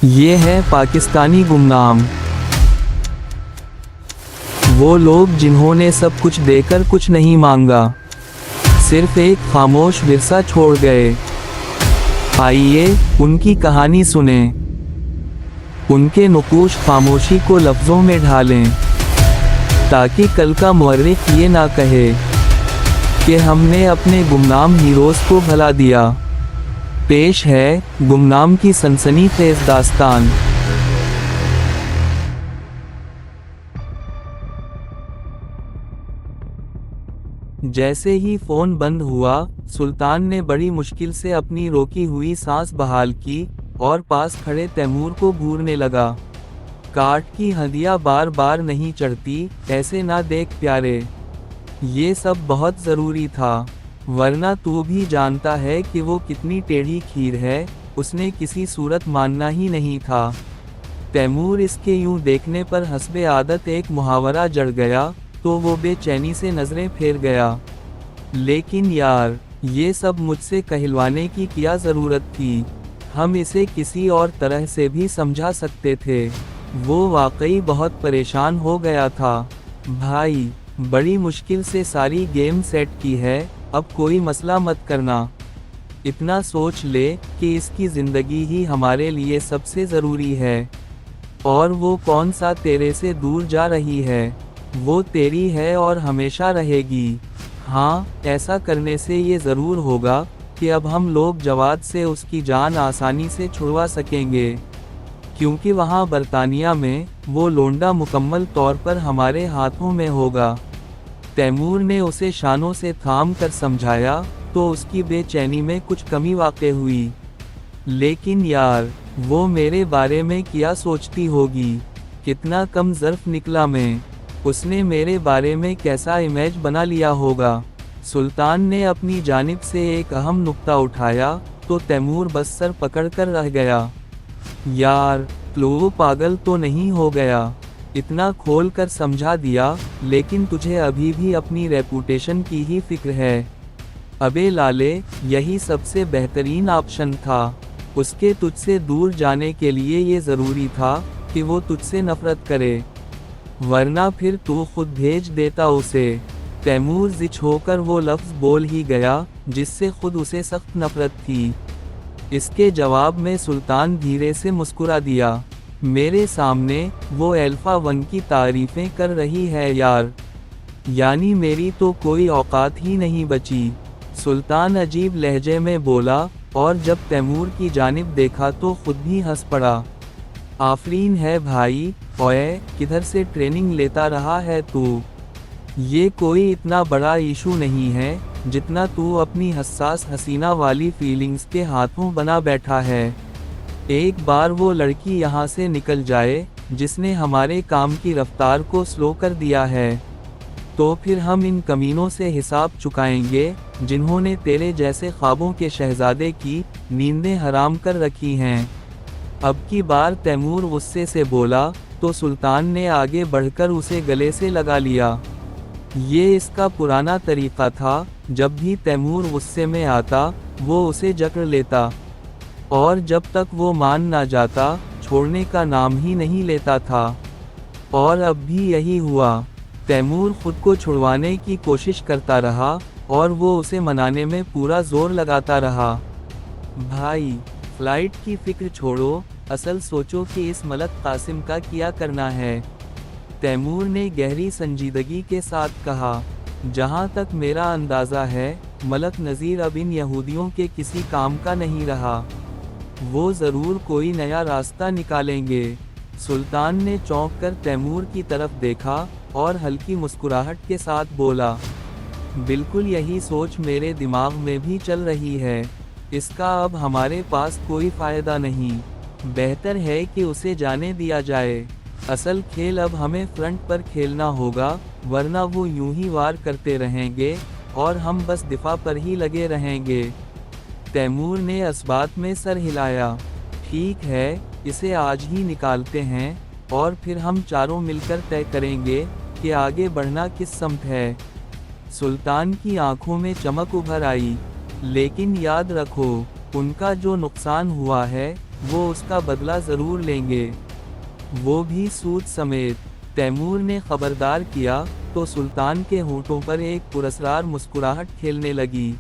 ये है पाकिस्तानी गुमनाम। वो लोग जिन्होंने सब कुछ देकर कुछ नहीं मांगा, सिर्फ एक खामोश विरसा छोड़ गए। आइए उनकी कहानी सुने, उनके नुकूश खामोशी को लफ्ज़ों में ढालें, ताकि कल का मुअर्रिख ये ना कहे कि हमने अपने गुमनाम हीरोज़ को भला दिया। पेश है गुमनाम की सनसनीखेज़ दास्तान। जैसे ही फ़ोन बंद हुआ, सुल्तान ने बड़ी मुश्किल से अपनी रोकी हुई सांस बहाल की और पास खड़े तैमूर को घूरने लगा। काट की हदिया बार बार नहीं चढ़ती, ऐसे ना देख प्यारे, ये सब बहुत ज़रूरी था, वरना तू भी जानता है कि वो कितनी टेढ़ी खीर है, उसने किसी सूरत मानना ही नहीं था। तैमूर इसके यूं देखने पर हस्बे आदत एक मुहावरा जड़ गया, तो वो बेचैनी से नज़रें फेर गया। लेकिन यार, ये सब मुझसे कहलवाने की क्या ज़रूरत थी, हम इसे किसी और तरह से भी समझा सकते थे। वो वाकई बहुत परेशान हो गया था। भाई, बड़ी मुश्किल से सारी गेम सेट की है, अब कोई मसला मत करना। इतना सोच ले कि इसकी ज़िंदगी ही हमारे लिए सबसे ज़रूरी है, और वो कौन सा तेरे से दूर जा रही है, वो तेरी है और हमेशा रहेगी। हाँ, ऐसा करने से ये ज़रूर होगा कि अब हम लोग जवाद से उसकी जान आसानी से छुड़वा सकेंगे, क्योंकि वहाँ बरतानिया में वो लोंडा मुकम्मल तौर पर हमारे हाथों में होगा। तैमूर ने उसे शानों से थाम कर समझाया, तो उसकी बेचैनी में कुछ कमी वाक़ई हुई। लेकिन यार, वो मेरे बारे में क्या सोचती होगी, कितना कम ज़र्फ़ निकला मैं, उसने मेरे बारे में कैसा इमेज बना लिया होगा। सुल्तान ने अपनी जानिब से एक अहम नुक्ता उठाया, तो तैमूर बस सर पकड़ कर रह गया। यार, वो पागल तो नहीं हो गया, इतना खोल कर समझा दिया, लेकिन तुझे अभी भी अपनी रेपुटेशन की ही फिक्र है। अबे लाले, यही सबसे बेहतरीन ऑप्शन था। उसके तुझसे दूर जाने के लिए ये ज़रूरी था कि वो तुझसे नफ़रत करे, वरना फिर तू खुद भेज देता उसे। तैमूर जिच होकर वो लफ्ज़ बोल ही गया जिससे खुद उसे सख्त नफ़रत थी। इसके जवाब में सुल्तान धीरे से मुस्कुरा दिया। मेरे सामने वो अल्फ़ा 1 की तारीफ़ें कर रही है यार, यानी मेरी तो कोई औकात ही नहीं बची। सुल्तान अजीब लहजे में बोला, और जब तैमूर की जानिब देखा तो खुद भी हंस पड़ा। आफरीन है भाई, ओए किधर से ट्रेनिंग लेता रहा है तू? ये कोई इतना बड़ा इशू नहीं है जितना तू अपनी हसास हसीना वाली फीलिंग्स के हाथों बना बैठा है। एक बार वो लड़की यहाँ से निकल जाए जिसने हमारे काम की रफ्तार को स्लो कर दिया है, तो फिर हम इन कमीनों से हिसाब चुकाएंगे जिन्होंने तेरे जैसे ख्वाबों के शहजादे की नींदें हराम कर रखी हैं। अब की बार तैमूर गुस्से से बोला, तो सुल्तान ने आगे बढ़कर उसे गले से लगा लिया। ये इसका पुराना तरीक़ा था, जब भी तैमूर गुस्से में आता वो उसे जकड़ लेता, और जब तक वो मान ना जाता, छोड़ने का नाम ही नहीं लेता था। और अब भी यही हुआ। तैमूर खुद को छुड़वाने की कोशिश करता रहा, और वो उसे मनाने में पूरा जोर लगाता रहा। भाई, फ्लाइट की फिक्र छोड़ो, असल सोचो कि इस मलक कासिम का क्या करना है। तैमूर ने गहरी संजीदगी के साथ कहा, जहाँ तक मेरा अंदाज़ा है, मलक नज़ीर अब इन यहूदियों के किसी काम का नहीं रहा, वो ज़रूर कोई नया रास्ता निकालेंगे। सुल्तान ने चौंक कर तैमूर की तरफ देखा और हल्की मुस्कुराहट के साथ बोला, बिल्कुल यही सोच मेरे दिमाग में भी चल रही है। इसका अब हमारे पास कोई फ़ायदा नहीं, बेहतर है कि उसे जाने दिया जाए। असल खेल अब हमें फ्रंट पर खेलना होगा, वरना वो यूं ही वार करते रहेंगे और हम बस दिफा पर ही लगे रहेंगे। तैमूर ने असबात में सर हिलाया। ठीक है, इसे आज ही निकालते हैं, और फिर हम चारों मिलकर तय करेंगे कि आगे बढ़ना किस समत है। सुल्तान की आंखों में चमक उभर आई, लेकिन याद रखो, उनका जो नुकसान हुआ है वो उसका बदला ज़रूर लेंगे, वो भी सूद समेत। तैमूर ने खबरदार किया तो सुल्तान के होठों पर एक पुरस्कार मुस्कुराहट खेलने लगी।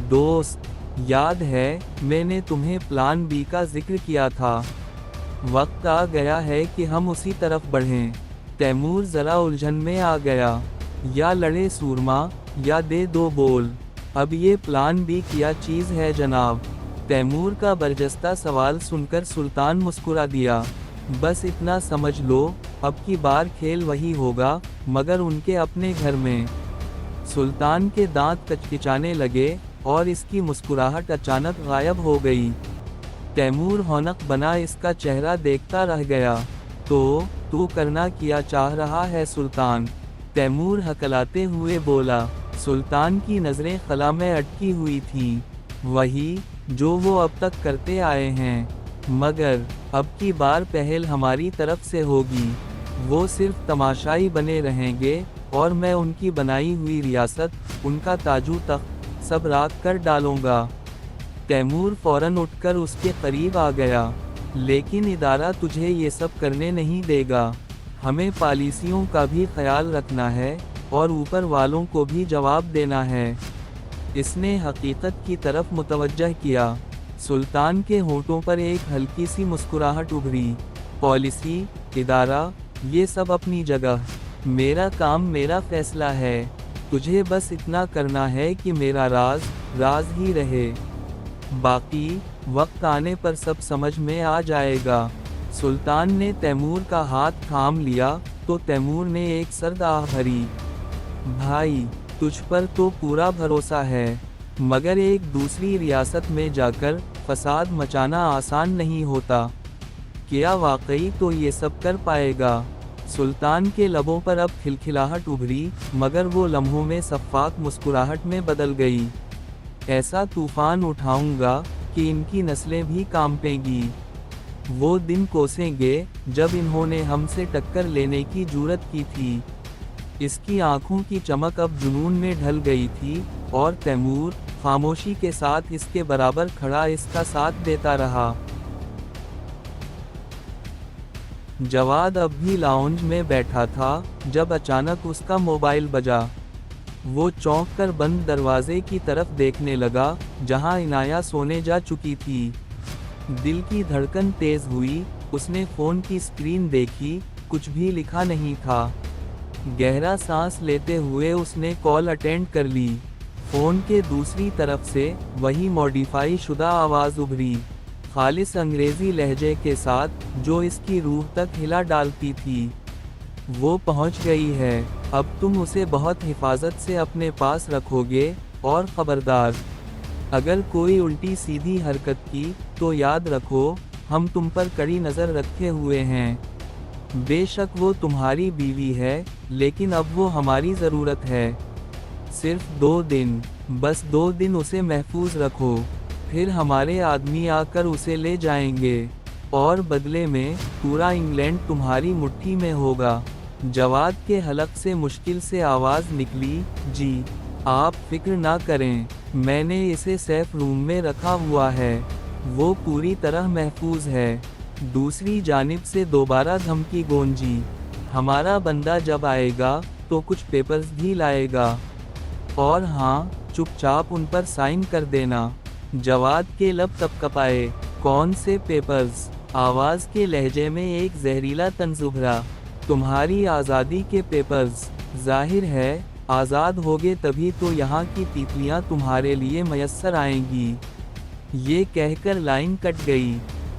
दोस्त, याद है मैंने तुम्हें प्लान बी का जिक्र किया था। वक्त आ गया है कि हम उसी तरफ बढ़ें। तैमूर जरा उलझन में आ गया। या लड़े सूरमा, या दे दो बोल। अब ये प्लान बी क्या चीज़ है जनाब? तैमूर का बरजस्ता सवाल सुनकर सुल्तान मुस्कुरा दिया। बस इतना समझ लो, अब की बार खेल वही होगा, मगर उनके अपने घर में। सुल्तान के दांत कचकिचाने लगे और इसकी मुस्कुराहट अचानक गायब हो गई। तैमूर हौनक बना इसका चेहरा देखता रह गया। तो तू करना क्या चाह रहा है सुल्तान? तैमूर हकलाते हुए बोला। सुल्तान की नज़रें खला में अटकी हुई थीं। वही जो वो अब तक करते आए हैं, मगर अब की बार पहल हमारी तरफ से होगी। वो सिर्फ तमाशाई बने रहेंगे और मैं उनकी बनाई हुई रियासत, उनका ताजू तख्त सब राख कर डालूंगा। तैमूर फौरन उठकर उसके करीब आ गया। लेकिन इदारा तुझे ये सब करने नहीं देगा। हमें पॉलिसियों का भी ख्याल रखना है और ऊपर वालों को भी जवाब देना है। इसने हकीकत की तरफ मुतवज्जह किया। सुल्तान के होठों पर एक हल्की सी मुस्कुराहट उभरी। पॉलिसी, इदारा, ये सब अपनी जगह। मेरा काम मेरा फैसला है। तुझे बस इतना करना है कि मेरा राज राज ही रहे। बाकी वक्त आने पर सब समझ में आ जाएगा। सुल्तान ने तैमूर का हाथ थाम लिया तो तैमूर ने एक सर्द आह भरी। भाई, तुझ पर तो पूरा भरोसा है, मगर एक दूसरी रियासत में जाकर फसाद मचाना आसान नहीं होता। क्या वाकई तो ये सब कर पाएगा? सुल्तान के लबों पर अब खिलखिलाहट उभरी, मगर वो लम्हों में शफ़ाफ़ मुस्कुराहट में बदल गई। ऐसा तूफान उठाऊंगा कि इनकी नस्लें भी कांपेंगी। वो दिन कोसेंगे जब इन्होंने हमसे टक्कर लेने की जुर्रत की थी। इसकी आंखों की चमक अब जुनून में ढल गई थी और तैमूर खामोशी के साथ इसके बराबर खड़ा इसका साथ देता रहा। जवाद अब भी लाउंज में बैठा था जब अचानक उसका मोबाइल बजा। वो चौंक कर बंद दरवाजे की तरफ देखने लगा जहां इनाया सोने जा चुकी थी। दिल की धड़कन तेज हुई। उसने फ़ोन की स्क्रीन देखी, कुछ भी लिखा नहीं था। गहरा सांस लेते हुए उसने कॉल अटेंड कर ली। फ़ोन के दूसरी तरफ से वही मॉडिफाई शुदा आवाज़ उभरी, खालिस अंग्रेज़ी लहजे के साथ जो इसकी रूह तक हिला डालती थी। वो पहुंच गई है, अब तुम उसे बहुत हिफाजत से अपने पास रखोगे और ख़बरदार, अगर कोई उल्टी सीधी हरकत की तो याद रखो हम तुम पर कड़ी नज़र रखे हुए हैं। बेशक वो तुम्हारी बीवी है, लेकिन अब वो हमारी ज़रूरत है। सिर्फ 2 दिन, बस 2 दिन उसे महफूज रखो, फिर हमारे आदमी आकर उसे ले जाएंगे और बदले में पूरा इंग्लैंड तुम्हारी मुट्ठी में होगा। जवाद के हलक से मुश्किल से आवाज़ निकली, जी, आप फिक्र ना करें, मैंने इसे सेफ रूम में रखा हुआ है, वो पूरी तरह महफूज है। दूसरी जानिब से दोबारा धमकी गूंजी, हमारा बंदा जब आएगा तो कुछ पेपर्स भी लाएगा, और हाँ, चुपचाप उन पर साइन कर देना। जवाद के लब कपकपाए, कौन से पेपर्स? आवाज़ के लहजे में एक जहरीला तंज उभरा, तुम्हारी आज़ादी के पेपर्स। जाहिर है आज़ाद होगे तभी तो यहाँ की तितलियाँ तुम्हारे लिए मयस्सर आएंगी। ये कहकर लाइन कट गई।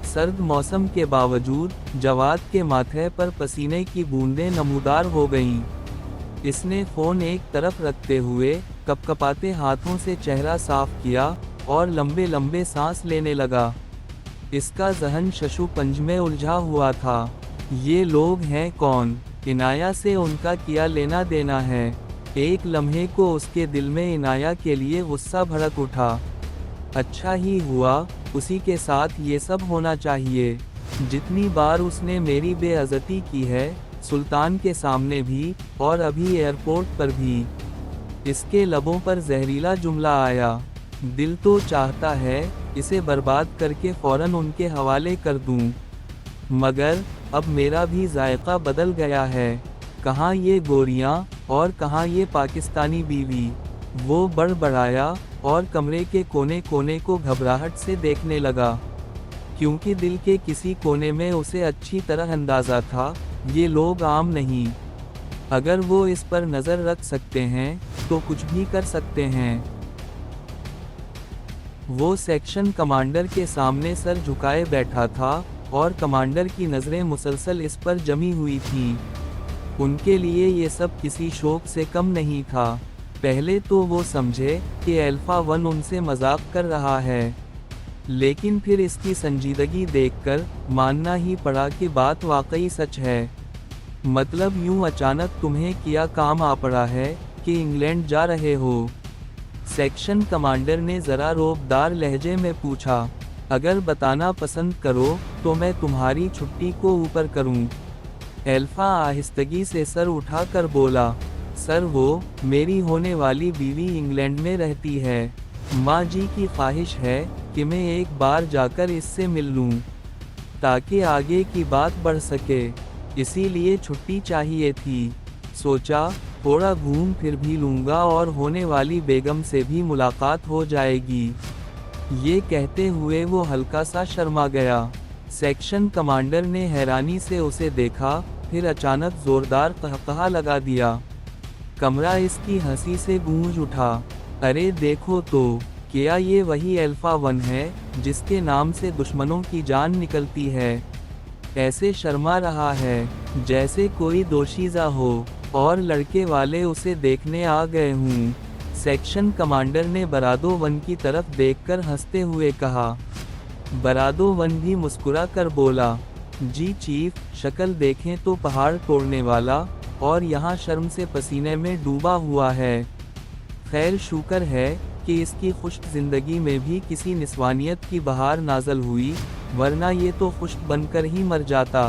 सर्द मौसम के बावजूद जवाद के माथे पर पसीने की बूंदें नमूदार हो गईं। इसने फ़ोन एक तरफ रखते हुए कपकपाते हाथों से चेहरा साफ किया और लंबे लंबे सांस लेने लगा। इसका जहन शशुपंज में उलझा हुआ था। ये लोग हैं कौन? इनाया से उनका क्या लेना देना है? एक लम्हे को उसके दिल में इनाया के लिए गुस्सा भड़क उठा। अच्छा ही हुआ उसी के साथ ये सब होना चाहिए। जितनी बार उसने मेरी बेइज्जती की है, सुल्तान के सामने भी और अभी एयरपोर्ट पर भी। इसके लबों पर जहरीला जुमला आया, दिल तो चाहता है इसे बर्बाद करके फौरन उनके हवाले कर दूं। मगर अब मेरा भी जायका बदल गया है। कहाँ ये गोरियां और कहाँ ये पाकिस्तानी बीवी। वो बड़बड़ाया और कमरे के कोने कोने को घबराहट से देखने लगा, क्योंकि दिल के किसी कोने में उसे अच्छी तरह अंदाज़ा था, ये लोग आम नहीं। अगर वो इस पर नज़र रख सकते हैं तो कुछ भी कर सकते हैं। वो सेक्शन कमांडर के सामने सर झुकाए बैठा था और कमांडर की नज़रें मुसलसल इस पर जमी हुई थीं। उनके लिए ये सब किसी शौक से कम नहीं था। पहले तो वो समझे कि अल्फा 1 उनसे मजाक कर रहा है, लेकिन फिर इसकी संजीदगी देखकर मानना ही पड़ा कि बात वाकई सच है। मतलब यूं अचानक तुम्हें क्या काम आ पड़ा है कि इंग्लैंड जा रहे हो? सेक्शन कमांडर ने ज़रा रौबदार लहजे में पूछा। अगर बताना पसंद करो तो मैं तुम्हारी छुट्टी को ऊपर करूं। अल्फा आहिस्तगी से सर उठाकर बोला, सर वो मेरी होने वाली बीवी इंग्लैंड में रहती है। माँ जी की ख्वाहिश है कि मैं एक बार जाकर इससे मिल लूं, ताकि आगे की बात बढ़ सके। इसीलिए छुट्टी चाहिए थी। सोचा थोड़ा घूम फिर भी लूँगा और होने वाली बेगम से भी मुलाकात हो जाएगी। ये कहते हुए वो हल्का सा शर्मा गया। सेक्शन कमांडर ने हैरानी से उसे देखा, फिर अचानक जोरदार कहकहा लगा दिया। कमरा इसकी हंसी से गूंज उठा। अरे देखो तो, क्या ये वही अल्फा 1 है जिसके नाम से दुश्मनों की जान निकलती है? ऐसे शर्मा रहा है जैसे कोई दोशीज़ा हो और लड़के वाले उसे देखने आ गए हूँ। सेक्शन कमांडर ने बरादो 1 की तरफ देखकर हंसते हुए कहा। बरादो 1 भी मुस्कुरा कर बोला, जी चीफ, शक्ल देखें तो पहाड़ तोड़ने वाला, और यहाँ शर्म से पसीने में डूबा हुआ है। खैर शुक्र है कि इसकी खुश्क ज़िंदगी में भी किसी निस्वानियत की बहार नाजल हुई, वरना ये तो खुश्क बनकर ही मर जाता।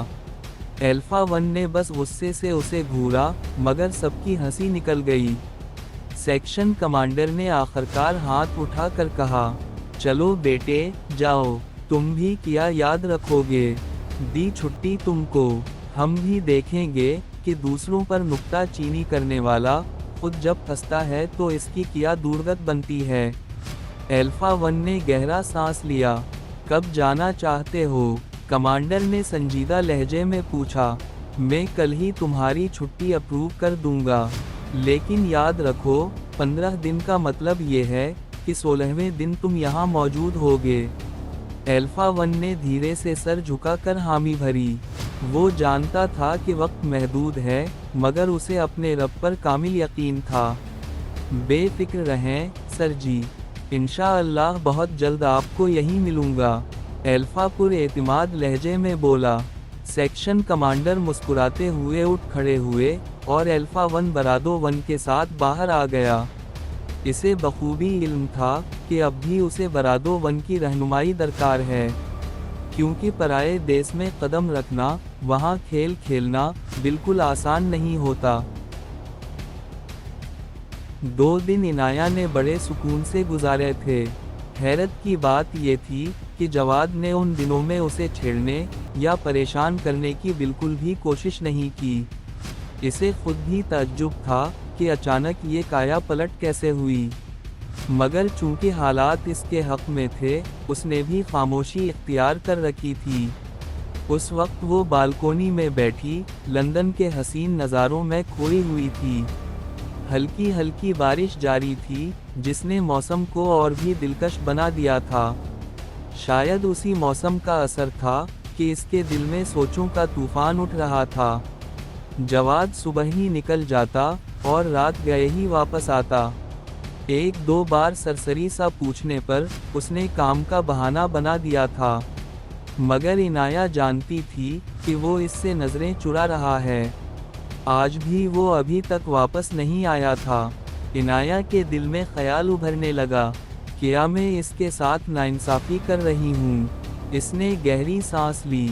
अल्फा 1 ने बस गुस्से से उसे घूरा, मगर सबकी हंसी निकल गई। सेक्शन कमांडर ने आखिरकार हाथ उठाकर कहा, चलो बेटे जाओ, तुम भी क्या याद रखोगे। दी छुट्टी तुमको। हम भी देखेंगे कि दूसरों पर नुक्ता चीनी करने वाला खुद जब फंसता है तो इसकी क्या दुर्गत बनती है। अल्फा 1 ने गहरा सांस लिया। कब जाना चाहते हो? कमांडर ने संजीदा लहजे में पूछा। मैं कल ही तुम्हारी छुट्टी अप्रूव कर दूंगा, लेकिन याद रखो 15 दिन का मतलब ये है कि 16वें दिन तुम यहाँ मौजूद होगे। अल्फा 1 ने धीरे से सर झुकाकर हामी भरी। वो जानता था कि वक्त महदूद है, मगर उसे अपने रब पर कामिल यकीन था। बेफिक्र रहें सर जी, इंशाअल्लाह बहुत जल्द आपको यहीं मिलूंगा। अल्फा पुरएतिमाद लहजे में बोला। सेक्शन कमांडर मुस्कुराते हुए उठ खड़े हुए और अल्फा 1 बरादो 1 के साथ बाहर आ गया। इसे बखूबी इल्म था कि अब भी उसे बरादो 1 की रहनुमाई दरकार है, क्योंकि पराये देश में कदम रखना, वहाँ खेल खेलना बिल्कुल आसान नहीं होता। 2 दिन इनाया ने बड़े सुकून से गुजारे थे। हैरत की बात ये थी कि जवाद ने उन दिनों में उसे छेड़ने या परेशान करने की बिल्कुल भी कोशिश नहीं की। इसे खुद भी ताज्जुब था कि अचानक ये काया पलट कैसे हुई, मगर चूंकि हालात इसके हक में थे, उसने भी खामोशी इख्तियार कर रखी थी। उस वक्त वो बालकोनी में बैठी लंदन के हसीन नज़ारों में खोई हुई थी। हल्की हल्की बारिश जारी थी, जिसने मौसम को और भी दिलकश बना दिया था। शायद उसी मौसम का असर था कि इसके दिल में सोचों का तूफान उठ रहा था। जवाद सुबह ही निकल जाता और रात गए ही वापस आता। 1-2 बार सरसरी सा पूछने पर उसने काम का बहाना बना दिया था, मगर इनाया जानती थी कि वो इससे नज़रें चुरा रहा है। आज भी वो अभी तक वापस नहीं आया था। इनाया के दिल में ख्याल उभरने लगा, क्या मैं इसके साथ नाइंसाफ़ी कर रही हूँ। इसने गहरी सांस ली।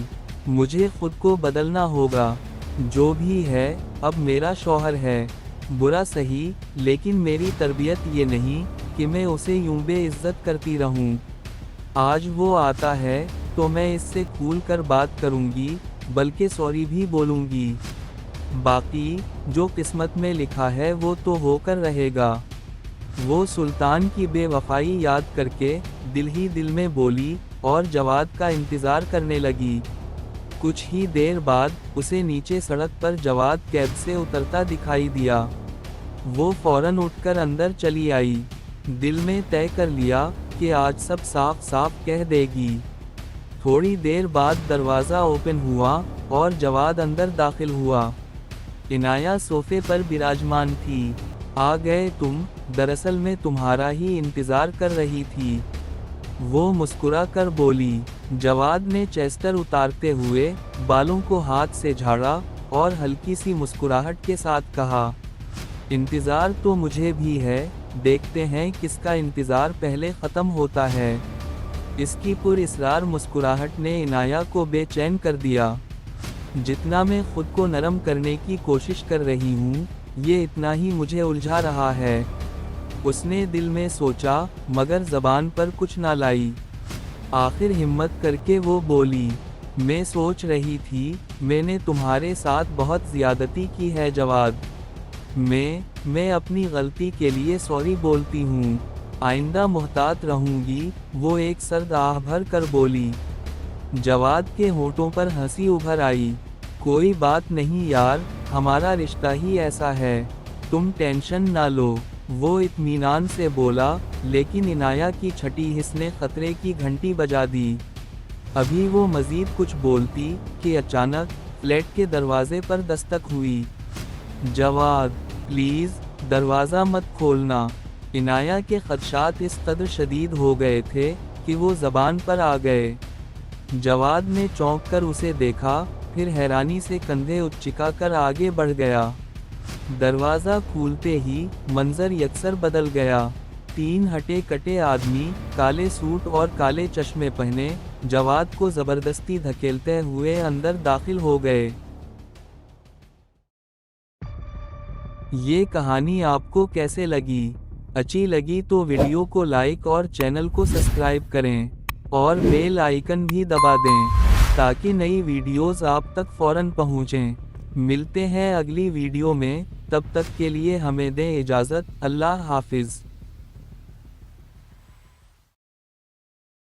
मुझे खुद को बदलना होगा। जो भी है, अब मेरा शौहर है। बुरा सही, लेकिन मेरी तरबियत ये नहीं कि मैं उसे यूं बेइज्जत करती रहूं। आज वो आता है तो मैं इससे खुल कर बात करूंगी, बल्कि सॉरी भी बोलूंगी। बाकी जो किस्मत में लिखा है वो तो होकर रहेगा। वो सुल्तान की बेवफाई याद करके दिल ही दिल में बोली और जवाद का इंतज़ार करने लगी। कुछ ही देर बाद उसे नीचे सड़क पर जवाद कैब से उतरता दिखाई दिया। वो फौरन उठकर अंदर चली आई, दिल में तय कर लिया कि आज सब साफ साफ कह देगी। थोड़ी देर बाद दरवाज़ा ओपन हुआ और जवाद अंदर दाखिल हुआ। इनाया सोफे पर विराजमान थी। आ गए तुम, दरअसल मैं तुम्हारा ही इंतज़ार कर रही थी, वो मुस्कुरा कर बोली। जवाद ने चेस्टर उतारते हुए बालों को हाथ से झाड़ा और हल्की सी मुस्कुराहट के साथ कहा, इंतज़ार तो मुझे भी है, देखते हैं किसका इंतज़ार पहले ख़त्म होता है। इसकी पुरइसरार मुस्कुराहट ने इनाया को बेचैन कर दिया। जितना मैं खुद को नरम करने की कोशिश कर रही हूँ, ये इतना ही मुझे उलझा रहा है, उसने दिल में सोचा, मगर ज़बान पर कुछ ना लाई। आखिर हिम्मत करके वो बोली, मैं सोच रही थी मैंने तुम्हारे साथ बहुत ज़्यादती की है जवाद। मैं अपनी गलती के लिए सॉरी बोलती हूँ, आइंदा मुहतात रहूँगी, वो एक सर्द आह भर कर बोली। जवाद के होठों पर हंसी उभर आई। कोई बात नहीं यार, हमारा रिश्ता ही ऐसा है, तुम टेंशन ना लो, वो इत्मीनान से बोला। लेकिन इनाया की छठी हिस्स ने खतरे की घंटी बजा दी। अभी वो मज़ीद कुछ बोलती कि अचानक फ्लैट के दरवाजे पर दस्तक हुई। जवाद, प्लीज़ दरवाज़ा मत खोलना। इनाया के खदशात इस कदर शदीद हो गए थे कि वो ज़बान पर आ गए। जवाद ने चौंक कर उसे देखा, फिर हैरानी से कंधे उचका कर आगे बढ़ गया। दरवाज़ा खुलते ही मंजर यकसर बदल गया। 3 हटे कटे आदमी, काले सूट और काले चश्मे पहने, जवाद को ज़बरदस्ती धकेलते हुए अंदर दाखिल हो गए। ये कहानी आपको कैसे लगी? अच्छी लगी तो वीडियो को लाइक और चैनल को सब्सक्राइब करें और बेल आइकन भी दबा दें ताकि नई वीडियोस आप तक फौरन पहुँचें। मिलते हैं अगली वीडियो में, तब तक के लिए हमें दें इजाज़त। अल्लाह हाफिज़।